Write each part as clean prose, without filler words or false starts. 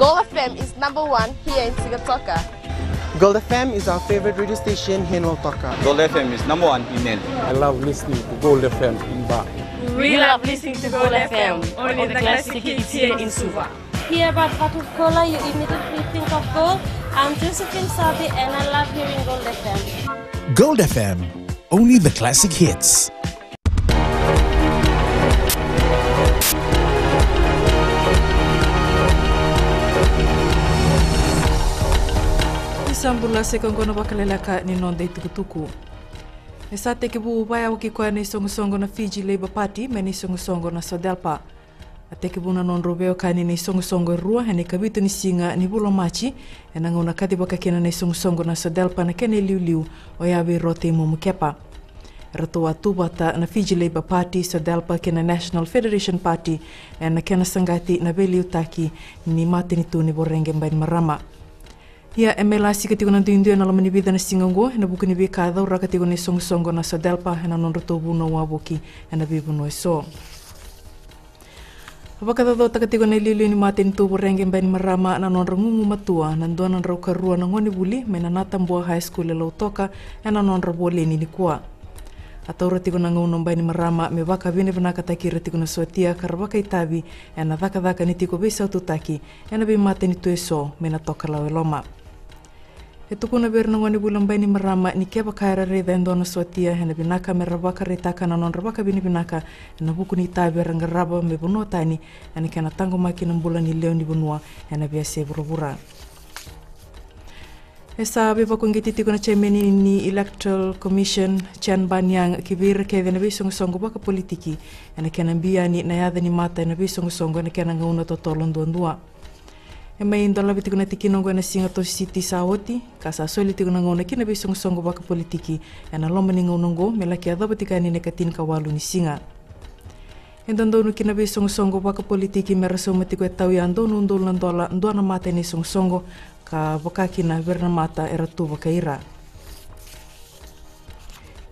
Gold FM is #1 here in Sigatoka. Gold FM is our favorite radio station here in Lautoka. Gold FM is #1 in Nel. I love listening to Gold FM in Ba. We love listening to Gold FM, only the classic hits here in Suva. Hear about Fatou Kola, you immediately think of gold. I'm Josephine Sabi and I love hearing Gold FM. Gold FM, only the classic hits. Sambula sekongono bakalelaka ni nonde tukutuku. E sa te ke bu vai au ki koe nei songo na Fiji Labour Party me nei songo na Sodelpa. A te ke bu na non robeo ka ni nei songo rua he nei kabitu ni singa ni bulo machi e na ngona kati baka kena nei songo na Sodelpa na kene liu o yawe rote mo mukepa. Rato atu bata na Fiji Labour Party Sodelpa kena National Federation Party e na kena sangati na beli utaki ni matini tu ni borenge mbain marama. Ia e mela si katigo na tuindu na lamani vida na singango na buku ni bika dau ra katigo ni songo na Sodelpa na non roto bu no waboki na bibu no so. Apakah do takatigo na lilu ni matin tu borenge mbani marama na non rangungu matua na ndo na rauka rua na ngoni buli me na natambua high school e Lautoka na non rabole ni kwa. Atau ratigo na ngau mbani marama me waka vine vina kataki ratigo na sotia karabaka itabi na dhaka ni tiko bisa ututaki na bi matin tu so me na toka lawe loma. E tuku na berna ngoni bulang mbani marama ni keba kaira re dendo na sotia na binaka me rabaka retaka na non rabaka bini binaka na buku ni tabi ranga raba me bunua tani na kena tango maki na bulan ni leo ni bunua na biasa burubura. E sabi pa kung gititiko na chairman ni Electoral Commission Chan Banyang kibir ke na bisong baka politiki na kena biyani na yada ni mata na bisong na kena ngauna totolong duan-dua. E may indola bitiko na tikinong na singa to city sawoti kasa soli tiko na ngauna kina bisong baka politiki na loma ni ngaunong melaki adha batika ni nekatin kawalu ni singa. Endondo no kina bisong baka politiki meraso matiko tau ya ando nundol nandola ndo na mata ni songo ka bakaki na berna mata era tu bakaira.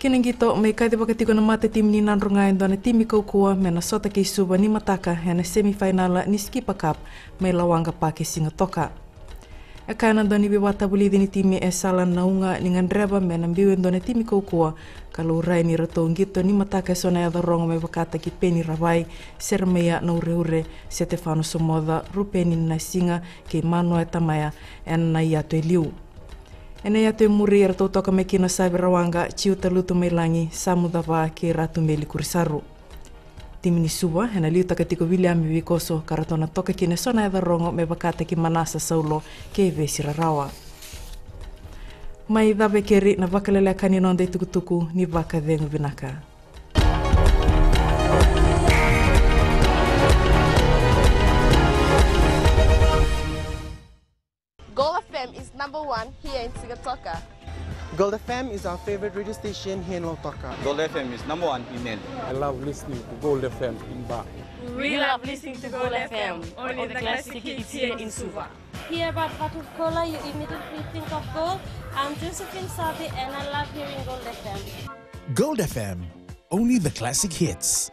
Kinang gito may kadi bakatiko na mata tim ni nanrungain do na timi kaukua me na sota kay suba ni mataka na semifinala ni Skipa Cup may lawanga pa kay Sigatoka. E kanan do ni biwata bulidi ni timi e salan na unga ni ngandreba me nang biwen do na timi kaukua kaluray ni ratong gito ni mataka so na yadarong may bakata ki Penny Ravai, Sermeya na ure Stefano Somoda, Rupeni na singa kay Manuel Tamaya en na yato liu. En na yato muri rato toka me kina sabi rawanga chiuta luto may langi samudava kay ratu meli kurisaru. Timi ni suba en na liu takatiko William Bikoso karato na toka kina so na yadarong may bakata ki Manasa Saulo kay Vesira Rawa. Mai dabe keri na vakalele kani nonde tukutuku ni vaka dengu binaka. Gold FM is #1 here in Sigatoka. Gold FM is our favorite radio station here in Lautoka. Gold FM is #1 in Nel. I love listening to Gold FM in Ba. We love listening to Gold FM, only the classic hits here in Suva. Hear about Fatou Kola, you immediately think of gold. I'm Josephine Sabi and I love hearing Gold FM. Gold FM, only the classic hits.